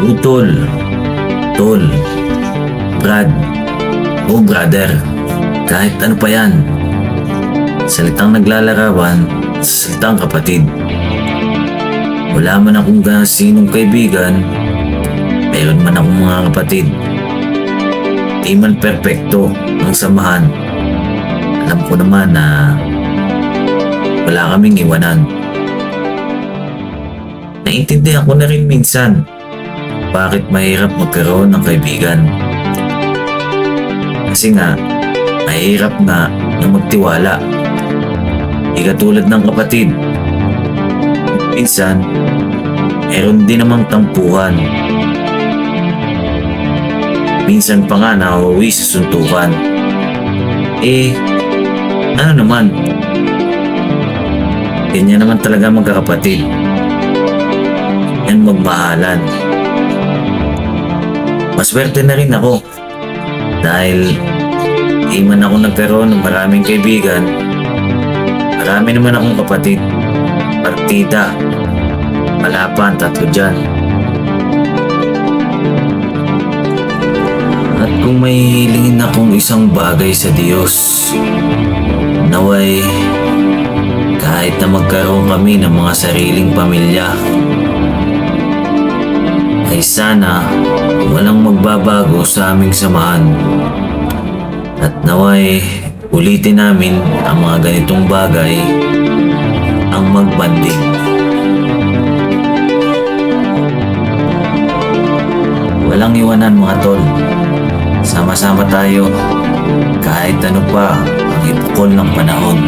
Utol, tol, brad, o brother, kahit ano pa yan. Salitang naglalarawan, salitang kapatid. Wala man akong sinong kaibigan, meron man akong mga kapatid. Di man perpekto ang samahan. Alam ko naman na wala kaming iwanan. Naintindihan ko na rin minsan bakit mahirap magkaroon ng kaibigan. Kasi nga, mahirap na magtiwala. Di katulad ng kapatid. Minsan, meron din namang tampuhan. Minsan pa nga nauwi sa suntukan. Ano naman? Ganyan naman talaga magkakapatid. Yan magmahalan. Maswerte na rin ako dahil di man ako nagkaroon ng maraming kaibigan. Marami naman akong kapatid. Partida. Wala pa ang tatlo dyan. At kung may hilingin akong isang bagay sa Diyos, naway kahit na magkaroon kami ng mga sariling pamilya, ay sana walang magbabago sa aming samahan. At naway ulitin namin ang mga ganitong bagay, ang magbanding. Walang iwanan mga tol. Sama-sama tayo kahit ano pa ang ipukol ng panahon.